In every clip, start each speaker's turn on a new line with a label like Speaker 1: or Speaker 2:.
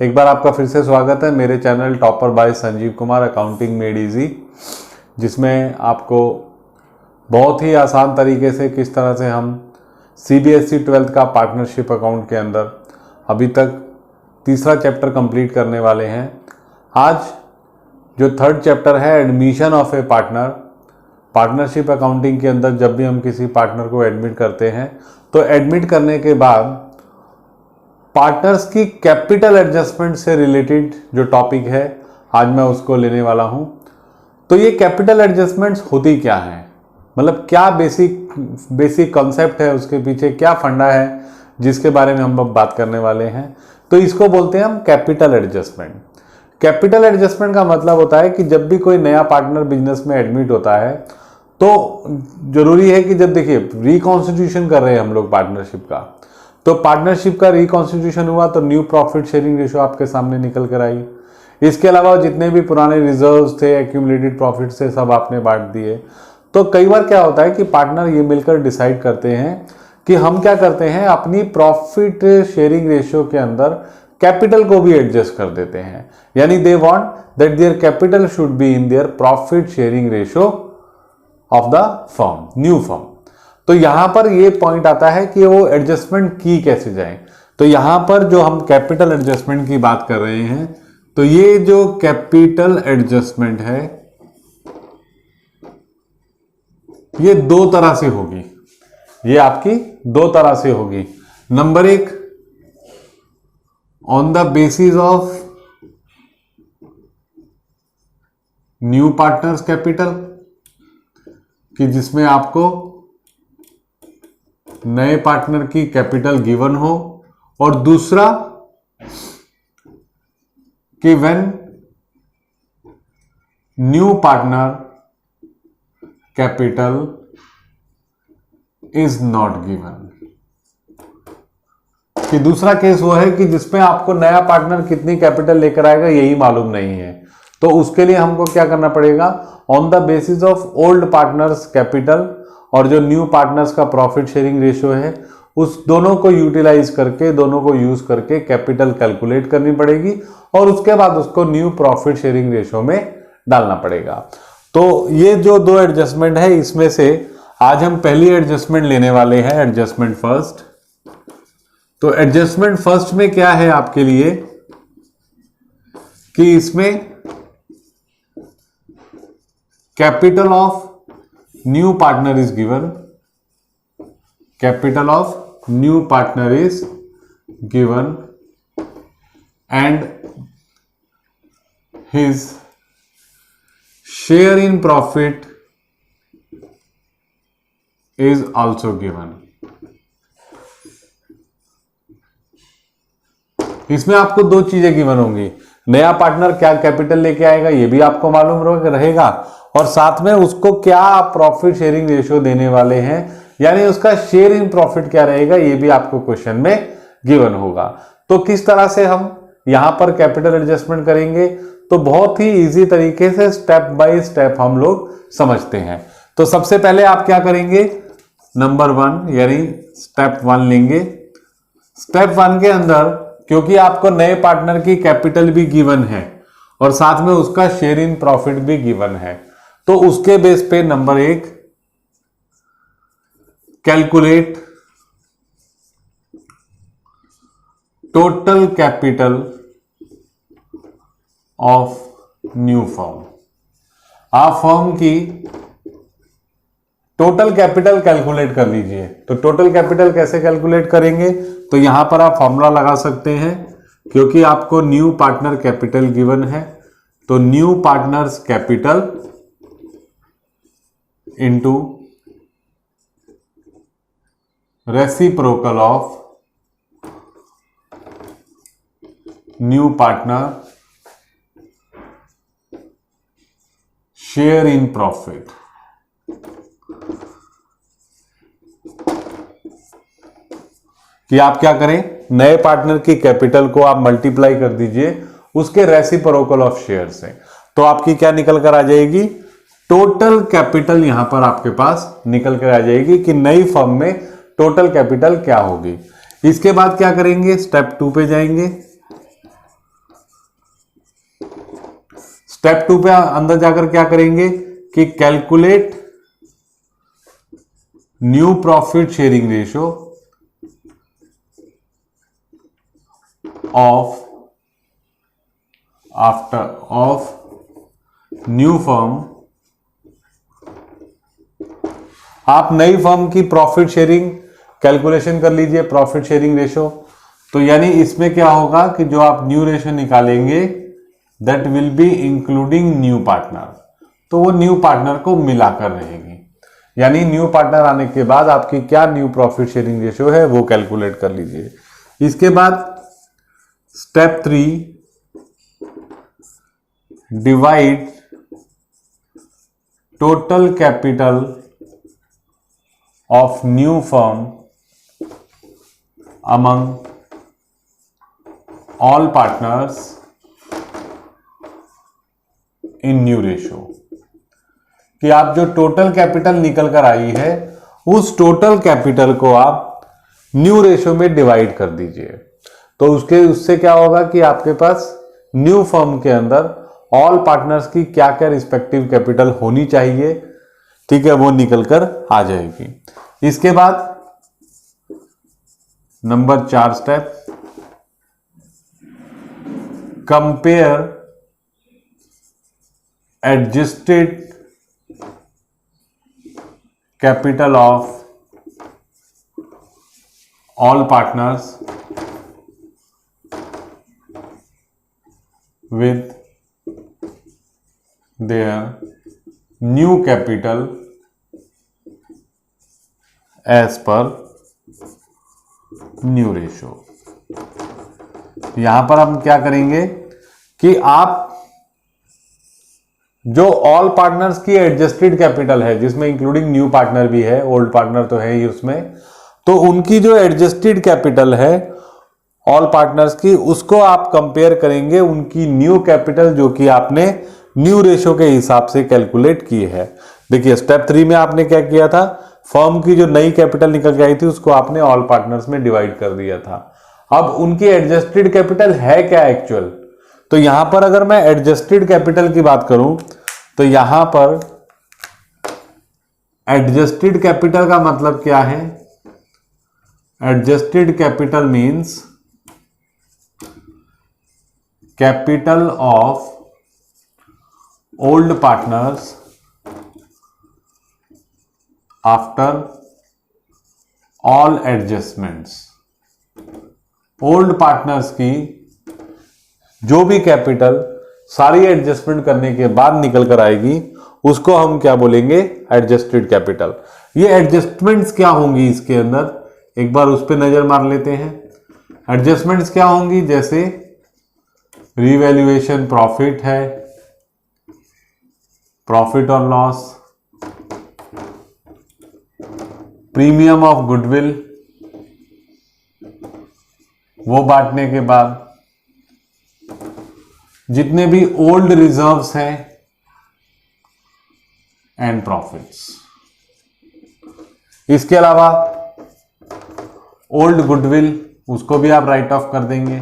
Speaker 1: एक बार आपका फिर से स्वागत है मेरे channel topper by Sanjeev Kumar accounting made easy, जिसमें आपको बहुत ही आसान तरीके से किस तरह से हम सीबीएसई 12th का पार्टनरशिप अकाउंट के अंदर अभी तक तीसरा चैप्टर कंप्लीट करने वाले हैं। आज जो थर्ड चैप्टर है admission of A partner, partnership accounting के अंदर जब भी हम किसी पार्टनर को एडमिट करते हैं तो एडमिट करने के बाद पार्टनर्स की कैपिटल एडजस्टमेंट से रिलेटेड जो टॉपिक है आज मैं उसको लेने वाला हूं। तो ये कैपिटल एडजस्टमेंट्स होती क्या है, मतलब क्या बेसिक कॉन्सेप्ट है, उसके पीछे क्या फंडा है जिसके बारे में हम अब बात करने वाले हैं। तो इसको बोलते हैं हम कैपिटल एडजस्टमेंट। कैपिटल एडजस्टमेंट का मतलब होता है कि जब भी कोई नया पार्टनर बिजनेस में एडमिट होता है तो जरूरी है कि जब देखिए रिकॉन्स्टिट्यूशन कर रहे हैं हम लोग पार्टनरशिप का, तो पार्टनरशिप का रिकॉन्स्टिट्यूशन हुआ तो न्यू प्रॉफिट शेयरिंग रेशियो आपके सामने निकल कर आई। इसके अलावा जितने भी पुराने रिजर्व्स थे, एक्यूमुलेटेड प्रॉफिट से सब आपने बांट दिए। तो कई बार क्या होता है कि पार्टनर ये मिलकर डिसाइड करते हैं कि हम क्या करते हैं, अपनी प्रॉफिट शेयरिंग रेशियो के अंदर कैपिटल को भी एडजस्ट कर देते हैं, यानी they want that their capital should be in their profit sharing ratio of the firm, new firm. तो यहां पर ये पॉइंट आता है कि वो एडजस्टमेंट की कैसे जाए। तो यहां पर जो हम कैपिटल एडजस्टमेंट की बात कर रहे हैं, तो ये जो कैपिटल एडजस्टमेंट है ये दो तरह से होगी, ये आपकी दो तरह से होगी। नंबर एक, on the basis of new partners capital, कि जिसमें आपको नए पार्टनर की कैपिटल गिवन हो, और दूसरा कि when new partner capital is not given. कि दूसरा केस वो है कि जिसमें आपको नया पार्टनर कितनी कैपिटल लेकर आएगा यही मालूम नहीं है। तो उसके लिए हमको क्या करना पड़ेगा, on the basis of old partners capital और जो न्यू पार्टनर्स का प्रॉफिट शेयरिंग रेशियो है, उस दोनों को यूटिलाइज करके, दोनों को यूज करके कैपिटल कैलकुलेट करनी पड़ेगी और उसके बाद उसको न्यू प्रॉफिट शेयरिंग रेशियो में डालना पड़ेगा। तो ये जो दो एडजस्टमेंट है, इसमें से आज हम पहली एडजस्टमेंट लेने वाले हैं, एडजस्टमेंट फर्स्ट। तो एडजस्टमेंट फर्स्ट में क्या है आपके लिए कि इसमें capital of new partner is given, capital of new partner is given and his share in profit is also given. इसमें आपको दो चीजें गिवन होंगी, नया पार्टनर क्या कैपिटल लेके आएगा ये भी आपको मालूम रहेगा, और साथ में उसको क्या प्रॉफिट शेयरिंग रेशियो देने वाले हैं, यानी उसका शेयर इन प्रॉफिट क्या रहेगा ये भी आपको क्वेश्चन में गिवन होगा। तो किस तरह से हम यहां पर कैपिटल एडजस्टमेंट करेंगे, तो बहुत ही इजी तरीके से स्टेप बाय स्टेप हम लोग समझते हैं। तो सबसे पहले आप क्या करेंगे, नंबर 1 यानी स्टेप 1 लेंगे। स्टेप 1 के अंदर क्योंकि आपको नए पार्टनर की कैपिटल भी गिवन है और साथ में उसका शेयर इन प्रॉफिट भी गिवन है, तो उसके बेस पे number 1, calculate total capital of new firm. आप फर्म की टोटल कैपिटल कैलकुलेट कर लीजिए। तो टोटल कैपिटल कैसे कैलकुलेट करेंगे, तो यहां पर आप फॉर्मूला लगा सकते हैं, क्योंकि आपको न्यू पार्टनर कैपिटल गिवन है, तो new partners capital into reciprocal of new partner share in profit. कि आप क्या करें, नए पार्टनर की कैपिटल को आप मल्टीप्लाई कर दीजिए उसके रेसिप्रोकल ऑफ शेयर से, तो आपकी क्या निकल कर आ जाएगी, टोटल कैपिटल यहां पर आपके पास निकल कर आ जाएगी कि नई फर्म में टोटल कैपिटल क्या होगी। इसके बाद क्या करेंगे, स्टेप 2 पे जाएंगे। स्टेप 2 पे अंदर जाकर क्या करेंगे कि calculate new profit sharing ratio of new firm. आप नई फर्म की प्रॉफिट शेयरिंग कैलकुलेशन कर लीजिए, प्रॉफिट शेयरिंग रेशियो। तो यानी इसमें क्या होगा कि जो आप न्यू रेशियो निकालेंगे that will be including new partner, तो वो न्यू पार्टनर को मिलाकर रहेगी। यानी न्यू पार्टनर आने के बाद आपकी क्या न्यू प्रॉफिट शेयरिंग रेशियो है वो कैलकुलेट कर लीजिए। इसके बाद step 3, divide total capital of new firm among all partners in new ratio, कि आप जो टोटल कैपिटल निकल कर आई है उस टोटल कैपिटल को आप न्यू रेशियो में डिवाइड कर दीजिए। तो उससे क्या होगा कि आपके पास न्यू फर्म के अंदर ऑल पार्टनर्स की क्या क्या रिस्पेक्टिव कैपिटल होनी चाहिए, ठीक है, वो निकल कर आ जाएगी। इसके बाद number 4 step, compare adjusted capital of all partners with their new capital as per new ratio। यहां पर हम क्या करेंगे कि आप जो ऑल पार्टनर्स की एडजस्टेड कैपिटल है, जिसमें इंक्लूडिंग न्यू पार्टनर भी है, ओल्ड पार्टनर तो है ही उसमें, तो उनकी जो एडजस्टेड कैपिटल है ऑल पार्टनर्स की, उसको आप कंपेयर करेंगे उनकी न्यू कैपिटल जो कि आपने न्यू रेशियो के हिसाब से कैलकुलेट की है। देखिए स्टेप 3 में आपने क्या किया था, फर्म की जो नई कैपिटल निकल के आई थी उसको आपने ऑल पार्टनर्स में डिवाइड कर दिया था। अब उनकी एडजस्टेड कैपिटल है क्या एक्चुअल, तो यहां पर अगर मैं एडजस्टेड कैपिटल की बात करूं तो यहां पर एडजस्टेड कैपिटल का मतलब क्या है, adjusted capital means capital of old partners after all adjustments. Old partners की जो भी कैपिटल सारी एडजस्टमेंट करने के बाद निकल कर आएगी उसको हम क्या बोलेंगे, एडजस्टेड कैपिटल। ये एडजस्टमेंट्स क्या होंगी इसके अंदर, एक बार उस पर नजर मार लेते हैं। एडजस्टमेंट्स क्या होंगी, जैसे रिवैल्यूएशन प्रॉफिट है, प्रॉफिट और लॉस, प्रीमियम ऑफ गुडविल, वो बांटने के बाद जितने भी ओल्ड रिजर्व्स हैं एंड प्रॉफिट्स। इसके अलावा ओल्ड गुडविल उसको भी आप राइट ऑफ कर देंगे।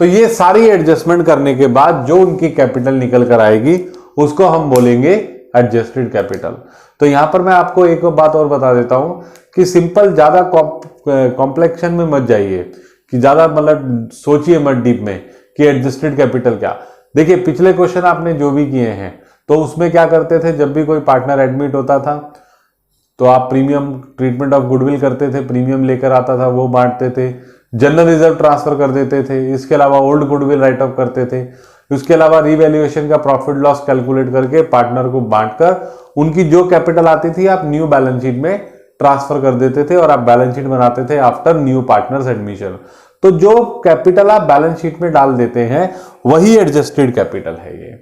Speaker 1: तो ये सारी एडजस्टमेंट करने के बाद जो उनकी कैपिटल निकल कर आएगी उसको हम बोलेंगे एडजस्टेड कैपिटल। तो यहां पर मैं आपको एक बात और बता देता हूं कि सिंपल, ज्यादा कॉम्प्लेक्शन में मत जाइए, कि ज्यादा मतलब सोचिए मत डीप में कि एडजस्टेड कैपिटल क्या। देखिए पिछले क्वेश्चन आपने जो भी किए हैं तो उसमें क्या करते थे, जब भी कोई पार्टनर एडमिट होता था तो आप प्रीमियम ट्रीटमेंट ऑफ गुडविल करते थे, प्रीमियम लेकर आता था वो बांटते थे, जनरल रिजर्व ट्रांसफर कर देते थे, इसके अलावा ओल्ड गुडविल राइट ऑफ करते थे, उसके अलावा रिवैल्यूएशन का प्रॉफिट लॉस कैलकुलेट करके पार्टनर को बांटकर उनकी जो कैपिटल आती थी आप न्यू बैलेंस शीट में ट्रांसफर कर देते थे और आप बैलेंस शीट बनाते थे आफ्टर न्यू पार्टनर्स एडमिशन। तो जो कैपिटल आप बैलेंस शीट में डाल देते हैं वही एडजस्टेड कैपिटल है ये।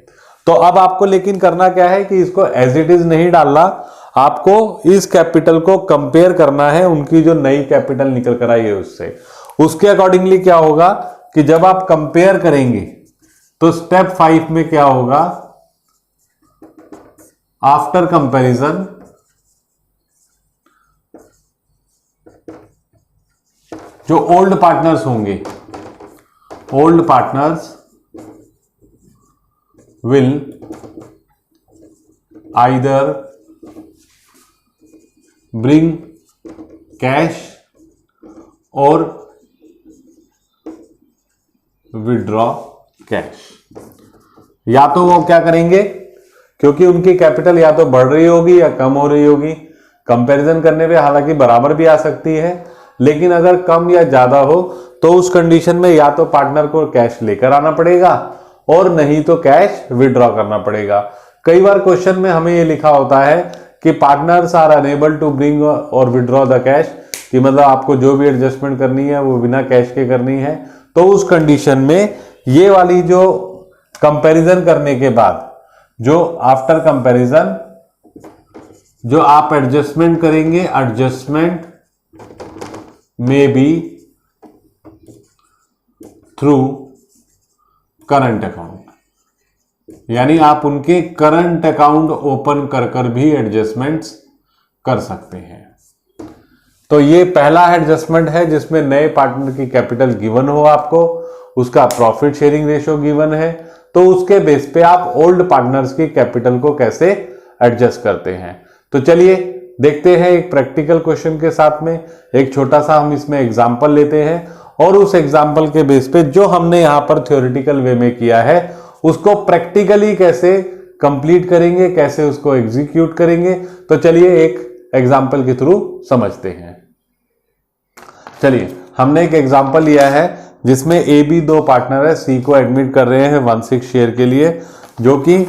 Speaker 1: तो अब आपको लेकिन करना क्या है कि इसको एज इट इज नहीं डालना, आपको इस कैपिटल को कंपेयर करना है उनकी जो नई कैपिटल निकल कर आई है उससे। उसके अकॉर्डिंगली क्या होगा कि जब आप कंपेयर करेंगे तो स्टेप 5 में क्या होगा, आफ्टर कंपैरिजन जो ओल्ड पार्टनर्स होंगे, old partners will either bring cash or withdraw cash। या तो वो क्या करेंगे, क्योंकि उनकी कैपिटल या तो बढ़ रही होगी या कम हो रही होगी। कंपैरिजन करने पे हालांकि बराबर भी आ सकती है, लेकिन अगर कम या ज्यादा हो तो उस कंडीशन में या तो पार्टनर को कैश लेकर आना पड़ेगा और नहीं तो कैश विड्रॉ करना पड़ेगा। कई बार क्वेश्चन में हमें ये लिखा होता है कि partners are unable to bring और विड्रॉ द कैश, कि मतलब आपको जो भी एडजस्टमेंट करनी है वो बिना कैश के करनी है। तो उस कंडीशन में ये वाली जो कंपैरिजन करने के बाद, जो आफ्टर कंपैरिजन जो आप एडजस्टमेंट करेंगे, एडजस्टमेंट में बी थ्रू करंट अकाउंट, यानी आप उनके करंट अकाउंट ओपन कर भी एडजस्टमेंट्स कर सकते हैं। तो ये पहला एडजस्टमेंट है जिसमें नए पार्टनर की कैपिटल गिवन हो, आपको उसका प्रॉफिट शेयरिंग रेशियो गिवन है, तो उसके बेस पे आप ओल्ड पार्टनर्स की कैपिटल को कैसे एडजस्ट करते हैं। तो चलिए देखते हैं एक प्रैक्टिकल क्वेश्चन के साथ में। एक छोटा सा हम इसमें एग्जांपल लेते हैं और उस एग्जांपल के बेस पे जो हमने यहां पर थ्योरेटिकल वे में किया है उसको प्रैक्टिकली कैसे कंप्लीट करेंगे, कैसे उसको एग्जीक्यूट करेंगे। तो चलिए एक एग्जाम्पल के थ्रू समझते हैं। चलिए हमने एक एग्जाम्पल लिया है जिसमें ए बी दो पार्टनर है, सी को एडमिट कर रहे हैं 16 शेयर के लिए, जो कि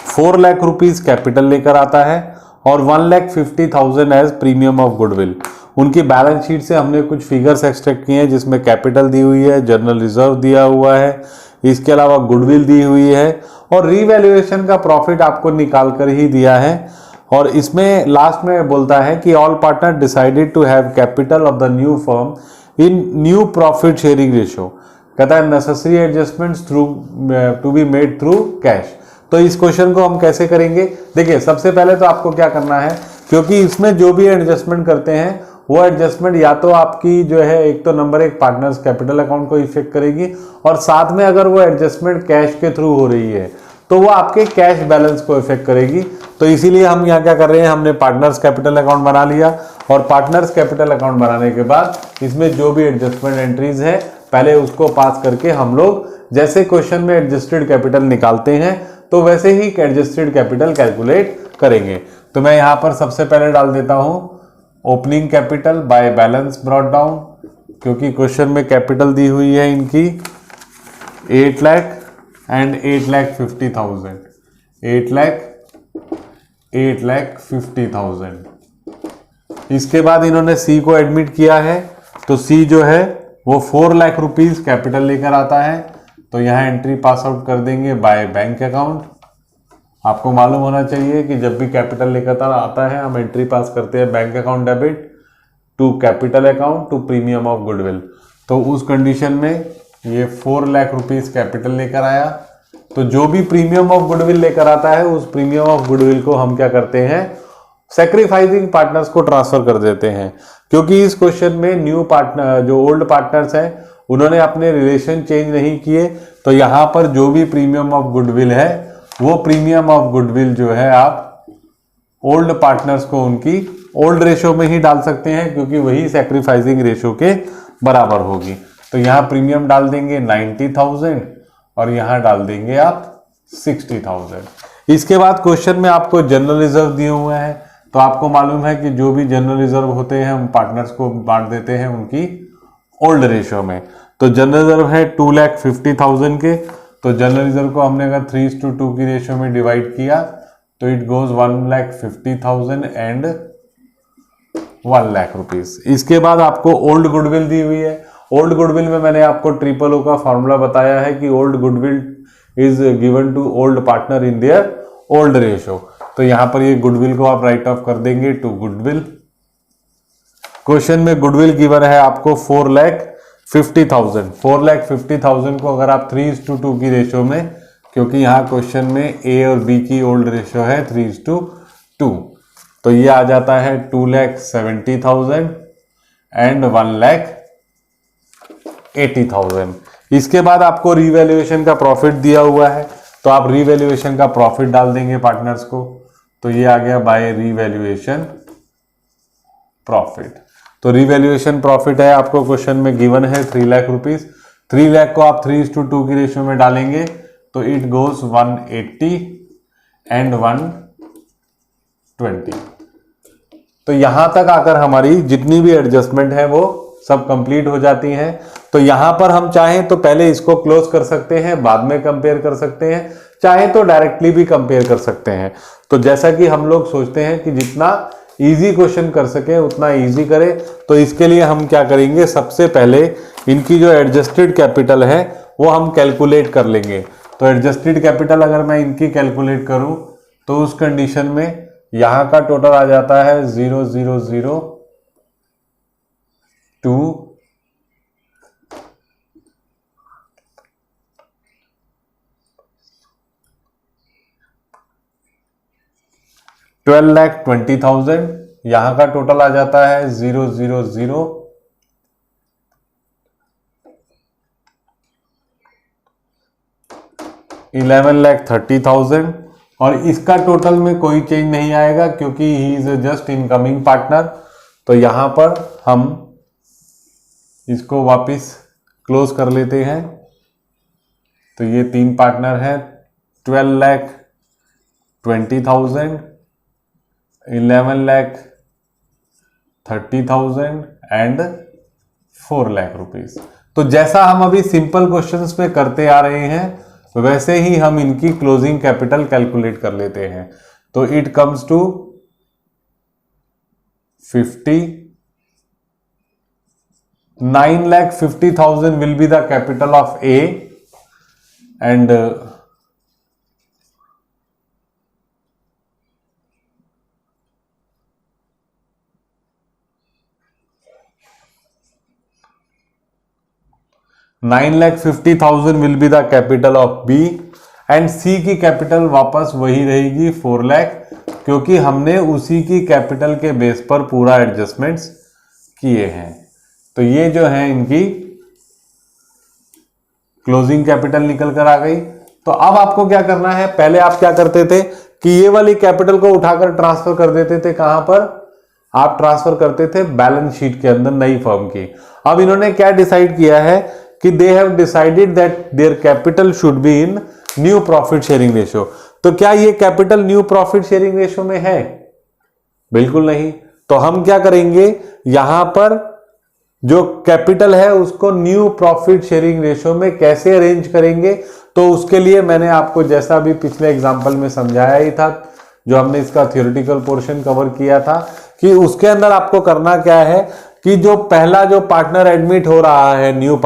Speaker 1: 4 लाख रुपीज कैपिटल लेकर आता है और 1,50,000 एज प्रीमियम ऑफ गुडविल। उनकी बैलेंस शीट से हमने कुछ फिगर्स एक्सट्रैक्ट किए हैं जिसमें कैपिटल दी हुई है, जनरल रिजर्व दिया हुआ है, इसके अलावा गुडविल दी हुई है और रीवैल्यूएशन का प्रॉफिट आपको निकाल कर ही दिया है। और इसमें लास्ट में बोलता है कि all partner decided to have capital of the new firm in new profit sharing ratio. कहता है necessary adjustments through to be made through cash. तो इस क्वेश्चन को हम कैसे करेंगे, देखिए सबसे पहले तो आपको क्या करना है, क्योंकि इसमें जो भी एडजस्टमेंट करते हैं वो एडजस्टमेंट या तो आपकी जो है एक तो नंबर एक पार्टनर्स कैपिटल अकाउंट को इफेक्ट करेगी और साथ में अगर वो एडजस्टमेंट कैश के थ्रू हो रही है तो वो आपके कैश बैलेंस को इफेक्ट करेगी। तो इसीलिए हम यहाँ क्या कर रहे हैं, हमने पार्टनर्स कैपिटल अकाउंट बना लिया और पार्टनर्स कैपिटल अकाउंट बनाने के बाद इसमें जो भी एडजस्टमेंट एंट्रीज है पहले उसको पास करके हम लोग जैसे क्वेश्चन में एडजस्टेड कैपिटल निकालते हैं तो वैसे ही एडजस्टेड कैपिटल कैलकुलेट करेंगे। तो मैं यहाँ पर सबसे पहले डाल देता हूँ opening capital by balance brought down, क्योंकि क्वेश्चन में कैपिटल दी हुई है इनकी 8 लाख एंड 8,50,000, 8,50,000। इसके बाद इन्होंने सी को एडमिट किया है, तो सी जो है वो 4 लाख रुपीज कैपिटल लेकर आता है। तो यहाँ एंट्री पास आउट कर देंगे बाय बैंक अकाउंट। आपको मालूम होना चाहिए कि जब भी कैपिटल लेकर आता है हम एंट्री पास करते हैं bank account debit to capital account to premium of goodwill. तो उस कंडीशन में ये 4 लाख रुपीज कैपिटल लेकर आया, तो जो भी प्रीमियम ऑफ गुडविल लेकर आता है उस प्रीमियम ऑफ गुडविल को हम क्या करते हैं, सैक्रिफाइसिंग पार्टनर्स को ट्रांसफर कर देते हैं। क्योंकि इस क्वेश्चन में न्यू पार्टनर जो ओल्ड पार्टनर्स हैं उन्होंने अपने रिलेशन चेंज नहीं किए, तो यहां पर जो भी प्रीमियम ऑफ गुडविल है वो प्रीमियम ऑफ गुडविल जो है आप ओल्ड पार्टनर्स को उनकी ओल्ड रेशियो में ही डाल सकते हैं, क्योंकि वही सैक्रिफाइसिंग रेशियो के बराबर होगी। तो यहाँ प्रीमियम डाल देंगे 90,000 और यहाँ डाल देंगे आप 60,000। इसके बाद क्वेश्चन में आपको जनरल रिजर्व दिए हुए हैं, तो आपको मालूम है कि जो भी जनरल रिजर्व होते हैं हम पार्टनर्स को बांट देते हैं उनकी ओल्ड रेशियो में। तो जनरल रिजर्व है 2,50,000 के, तो जनरल रिजर्व को हमने अगर 3:2 की रेशियो में डिवाइड किया तो it goes 1,50,000 and 1 lakh rupees. इसके बाद आपको ओल्ड गुडविल दी हुई है। ओल्ड गुडविल में मैंने आपको ट्रिपल ओ का फॉर्मूला बताया है कि old goodwill is given to old partner in their old ratio. तो यहां पर ये गुडविल को आप राइट ऑफ कर देंगे टू गुडविल। क्वेश्चन में गुडविल गिवन है आपको 4,50,000। 4,50,000 को अगर आप 3:2 की रेशियो में, क्योंकि यहाँ क्वेश्चन में ए और बी की ओल्ड रेशियो है 3:2, तो ये आ जाता है 2,70,000 एंड 1,80,000। इसके बाद आपको रिवैल्यूएशन का प्रॉफिट दिया हुआ है, तो आप रीवैल्यूएशन का प्रॉफिट डाल देंगे पार्टनर्स को, तो ये आ गया बाय रीवैल्यूएशन प्रॉफिट। तो रीवैल्यूएशन प्रॉफिट है आपको क्वेश्चन में गिवन है 3 लाख रुपीज। 3 लाख को आप 3:2 की रेशियो में डालेंगे तो इट गोज 180 एंड 120। तो यहां तक आकर हमारी जितनी भी एडजस्टमेंट है वो सब कंप्लीट हो जाती हैं। तो यहां पर हम चाहें तो पहले इसको क्लोज कर सकते हैं, बाद में कंपेयर कर सकते हैं, चाहे तो डायरेक्टली भी कंपेयर कर सकते हैं। तो जैसा कि हम लोग सोचते हैं कि जितना इजी क्वेश्चन कर सके उतना इजी करें, तो इसके लिए हम क्या करेंगे, सबसे पहले इनकी जो एडजस्टेड कैपिटल है वो हम कैलकुलेट कर लेंगे। तो एडजस्टेड कैपिटल अगर मैं इनकी कैलकुलेट करूं तो उस कंडीशन में यहां का टोटल आ जाता है 0,002 12,20,000। यहां का टोटल आ जाता है 0,0,0 11,30,000। और इसका टोटल में कोई चेंज नहीं आएगा क्योंकि he is just incoming partner. तो यहां पर हम इसको वापस क्लोज कर लेते हैं। तो ये 3 पार्टनर हैं, 12,20,000, 11,30,000 एंड 4 लाख रुपीज। तो जैसा हम अभी सिंपल क्वेश्चंस में करते आ रहे हैं वैसे ही हम इनकी क्लोजिंग कैपिटल कैलकुलेट कर लेते हैं। तो it comes to 9,50,000 will be the capital of A and 9,50,000 will be the capital of B and C की कैपिटल वापस वही रहेगी 4 लाख, क्योंकि हमने उसी की कैपिटल के बेस पर पूरा एडजस्टमेंट्स किए हैं। तो ये जो है इनकी क्लोजिंग कैपिटल निकल कर आ गई। तो अब आपको क्या करना है, पहले आप क्या करते थे कि ये वाली कैपिटल को उठाकर ट्रांसफर कर देते थे, कहां पर, आप ट्रांसफर करते थे बैलेंस शीट के अंदर नई फर्म की। अब इन्होंने क्या डिसाइड किया है कि they have decided that their capital should be in new profit sharing ratio. तो क्या ये capital new profit sharing ratio में है? बिल्कुल नहीं। तो हम क्या करेंगे, यहां पर जो कैपिटल है उसको न्यू प्रॉफिट शेयरिंग रेशियो में कैसे अरेंज करेंगे, तो उसके लिए मैंने आपको जैसा अभी पिछले एग्जांपल में समझाया ही था, जो हमने इसका थ्योरेटिकल पोर्शन कवर किया था, कि उसके अंदर आपको करना क्या है कि जो पहला जो पार्टनर एडमिट हो रहा है न्यू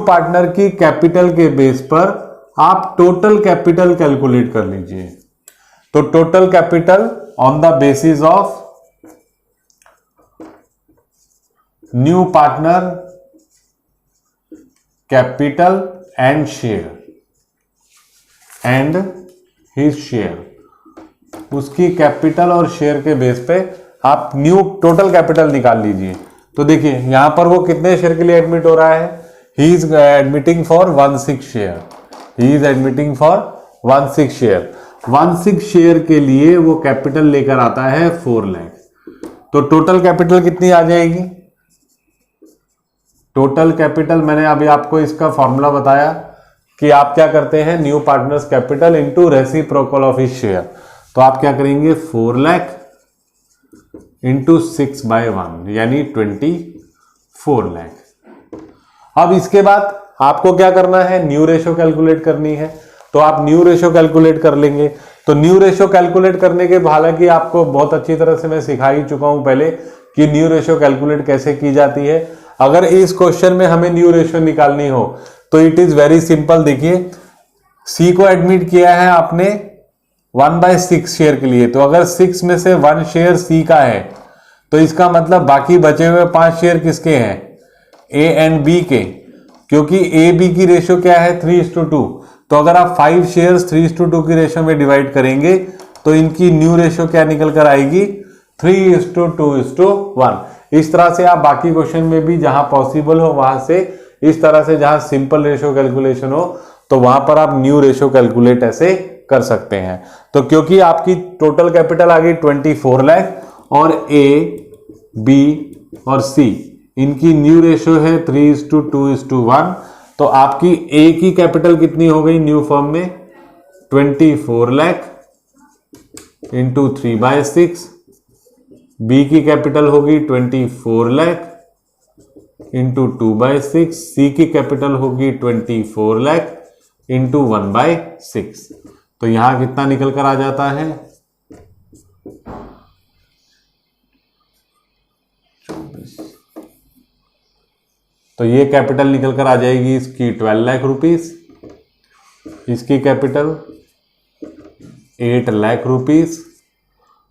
Speaker 1: पार्टनर की कैपिटल के बेस पर आप टोटल कैपिटल कैलकुलेट कर लीजिए। तो total capital on the basis of new partner capital and share and his share, उसकी कैपिटल और शेयर के बेस पे आप न्यू टोटल कैपिटल निकाल लीजिए। तो देखिए यहां पर वो कितने शेयर के लिए एडमिट हो रहा है, he is admitting for 16 share, he is admitting for 16 share. 16 share के लिए वो कैपिटल लेकर आता है 4 लाख। तो टोटल कैपिटल कितनी आ जाएगी, टोटल कैपिटल मैंने अभी आपको इसका फॉर्मूला बताया कि आप क्या करते हैं, new partners capital into reciprocal of his share. तो आप क्या करेंगे, 4 लाख इंटू 6/1 यानी 24 लाख। अब इसके बाद आपको क्या करना है, न्यू रेशो कैलकुलेट करनी है। तो आप न्यू रेशो कैलकुलेट कर लेंगे। तो न्यू रेशो कैलकुलेट करने के, हालांकि आपको बहुत अच्छी तरह से मैं सिखा ही चुका हूं पहले कि न्यू रेशो कैलकुलेट कैसे की जाती है। अगर इस क्वेश्चन में हमें न्यू रेशो निकालनी हो तो इट इज वेरी सिंपल। देखिए सी को एडमिट किया है आपने 1/6 शेयर के लिए, तो अगर 6 में से 1 शेयर सी का है तो इसका मतलब बाकी बचे हुए 5 शेयर किसके हैं, ए एंड बी के, क्योंकि ए बी की रेशियो क्या है 3:2। तो अगर आप 5 शेयर्स 3:2 की रेशियो में डिवाइड करेंगे तो इनकी न्यू रेशियो क्या निकल कर आएगी, 3:2:1। इस तरह से आप बाकी क्वेश्चन में भी जहां पॉसिबल हो वहां से इस तरह से, जहां सिंपल रेशियो कैलकुलेशन हो तो वहां पर आप न्यू रेशो कैलकुलेट ऐसे कर सकते हैं। तो क्योंकि आपकी टोटल कैपिटल आ गई 24 लाख और ए, बी और सी इनकी न्यू रेशो है 3:2:1, तो आपकी ए की कैपिटल कितनी हो गई न्यू फर्म में 24 लाख इंटू 3/6, बी की कैपिटल होगी 24 लाख इंटू 2/6, सी की कैपिटल होगी 24 लाख इंटू 1/6। तो यहां कितना निकल कर आ जाता है 24। तो ये कैपिटल निकल कर आ जाएगी इसकी 12 लाख रुपीस, इसकी कैपिटल 8 लाख रुपीस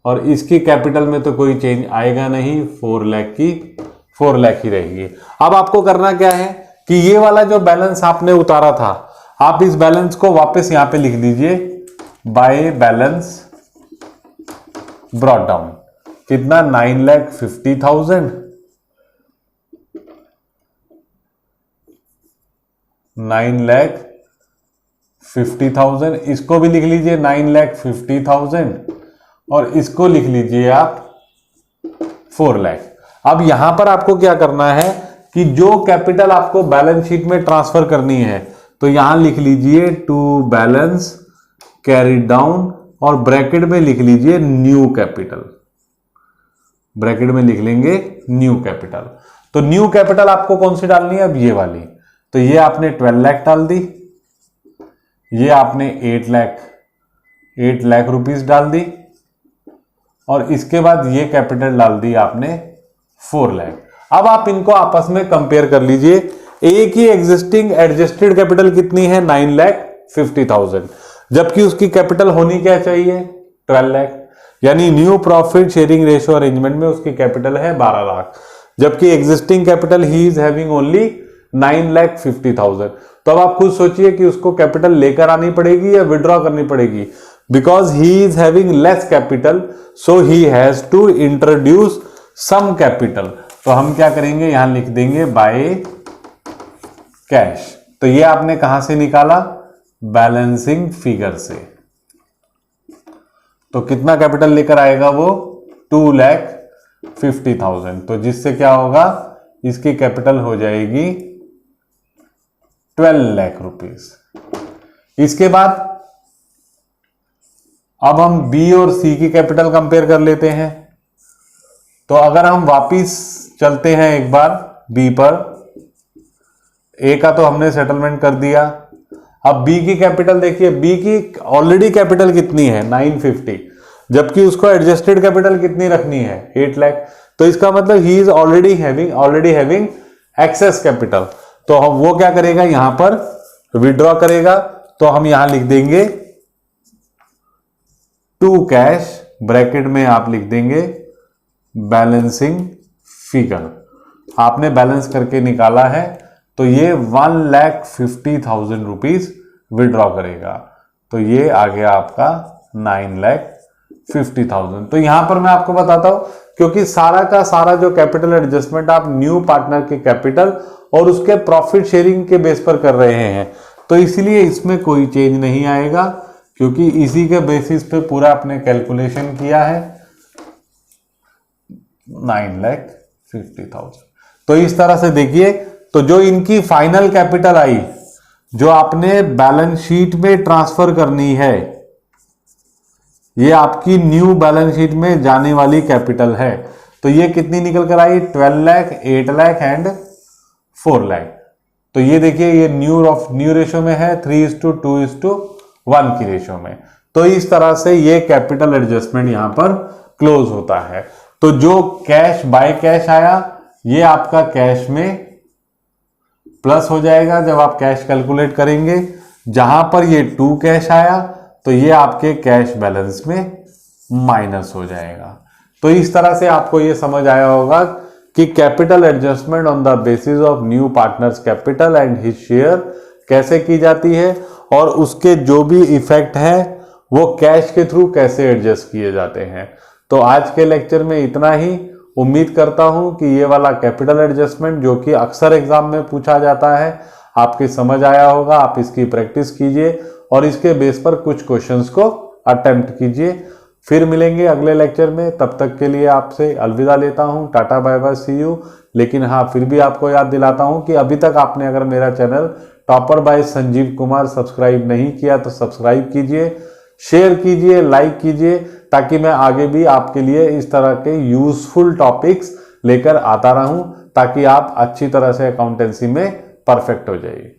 Speaker 1: और इसकी कैपिटल में तो कोई चेंज आएगा नहीं, 4 लाख की 4 लाख ही रहेगी। अब आपको करना क्या है कि ये वाला जो बैलेंस आपने उतारा था आप इस बैलेंस को वापस यहां पे लिख दीजिए बाय बैलेंस ब्रॉट डाउन। कितना 9,50,000, 9,50,000, इसको भी लिख लीजिए 9,50,000 और इसको लिख लीजिए आप 4 लाख। अब यहां पर आपको क्या करना है कि जो कैपिटल आपको बैलेंस शीट में ट्रांसफर करनी है तो यहां लिख लीजिए टू बैलेंस कैरिड डाउन और ब्रैकेट में लिख लीजिए न्यू कैपिटल, ब्रैकेट में लिख लेंगे न्यू कैपिटल। तो न्यू कैपिटल आपको कौन सी डालनी है अब ये वाली, तो ये आपने 12 लाख डाल दी, ये आपने 8 लाख रुपीस डाल दी और इसके बाद ये कैपिटल डाल दी आपने 4 लाख। अब आप इनको आपस में कंपेयर कर लीजिए। ए की एग्जिस्टिंग एडजस्टेड कैपिटल कितनी है 9,50,000, जबकि उसकी कैपिटल होनी क्या चाहिए 12 लाख, यानी new profit sharing ratio arrangement में उसकी कैपिटल है 12 लाख, जबकि existing capital he is having only 9,50,000। तो अब आप खुद सोचिए कि उसको कैपिटल लेकर आनी पड़ेगी या विड्रॉ करनी पड़ेगी। Because he is having less capital so he has to introduce some capital. तो हम क्या करेंगे यहां लिख देंगे बाय कैश। तो ये आपने कहां से निकाला बैलेंसिंग फिगर से। तो कितना कैपिटल लेकर आएगा वो 2,50,000। तो जिससे क्या होगा इसकी कैपिटल हो जाएगी 12 लाख रुपीस। इसके बाद अब हम बी और सी की कैपिटल कंपेयर कर लेते हैं। तो अगर हम वापिस चलते हैं एक बार बी पर, ए का तो हमने सेटलमेंट कर दिया। अब बी की कैपिटल देखिए, बी की ऑलरेडी कैपिटल कितनी है 950, जबकि उसको एडजस्टेड कैपिटल कितनी रखनी है 8 लाख। तो इसका मतलब he is already having excess capital. तो हम वो क्या करेगा यहां पर विड्रॉ करेगा। तो हम यहां लिख देंगे टू कैश, ब्रैकेट में आप लिख देंगे बैलेंसिंग फिगर। आपने बैलेंस करके निकाला है तो ये 1,50,000 रुपीज विड्रॉ करेगा। तो ये आ गया आपका 9,50,000। तो यहां पर मैं आपको बताता हूं क्योंकि सारा का सारा जो कैपिटल एडजस्टमेंट आप न्यू पार्टनर के कैपिटल और उसके प्रॉफिट शेयरिंग के बेस पर कर रहे हैं, तो इसलिए इसमें कोई चेंज नहीं आएगा क्योंकि इसी के बेसिस पे पूरा आपने कैलकुलेशन किया है 9,50,000। तो इस तरह से देखिए, तो जो इनकी फाइनल कैपिटल आई जो आपने बैलेंस शीट में ट्रांसफर करनी है, ये आपकी न्यू बैलेंस शीट में जाने वाली कैपिटल है। तो ये कितनी निकल कर आई 12 लाख, 8 लाख एंड 4 लाख। तो ये देखिए ये न्यू रेशो में है 3:2:1 की रेशो में। तो इस तरह से ये कैपिटल एडजस्टमेंट यहां पर क्लोज होता है। तो जो कैश बाय कैश आया ये आपका कैश में प्लस हो जाएगा जब आप कैश कैलकुलेट करेंगे। जहां पर ये 2 कैश आया तो ये आपके कैश बैलेंस में माइनस हो जाएगा। तो इस तरह से आपको ये समझ आया होगा कि capital adjustment on the basis of new partners capital and his share कैसे की जाती है और उसके जो भी इफेक्ट है वो कैश के थ्रू कैसे एडजस्ट किए जाते हैं। तो आज के लेक्चर में इतना ही। उम्मीद करता हूं कि ये वाला कैपिटल एडजस्टमेंट जो कि अक्सर एग्जाम में पूछा जाता है आपकी समझ आया होगा। आप इसकी प्रैक्टिस कीजिए और इसके बेस पर कुछ क्वेश्चंस को अटेम्प्ट कीजिए। फिर मिलेंगे अगले लेक्चर में, तब तक के लिए आपसे अलविदा लेता हूं। Tata bye bye, see you. लेकिन हाँ, फिर भी आपको याद दिलाता हूं कि अभी तक आपने अगर मेरा channel topper by Sanjeev Kumar subscribe नहीं किया तो सब्सक्राइब कीजिए, शेयर कीजिए, लाइक कीजिए, ताकि मैं आगे भी आपके लिए इस तरह के यूजफुल टॉपिक्स लेकर आता रहूं, ताकि आप अच्छी तरह से अकाउंटेंसी में परफेक्ट हो जाइए।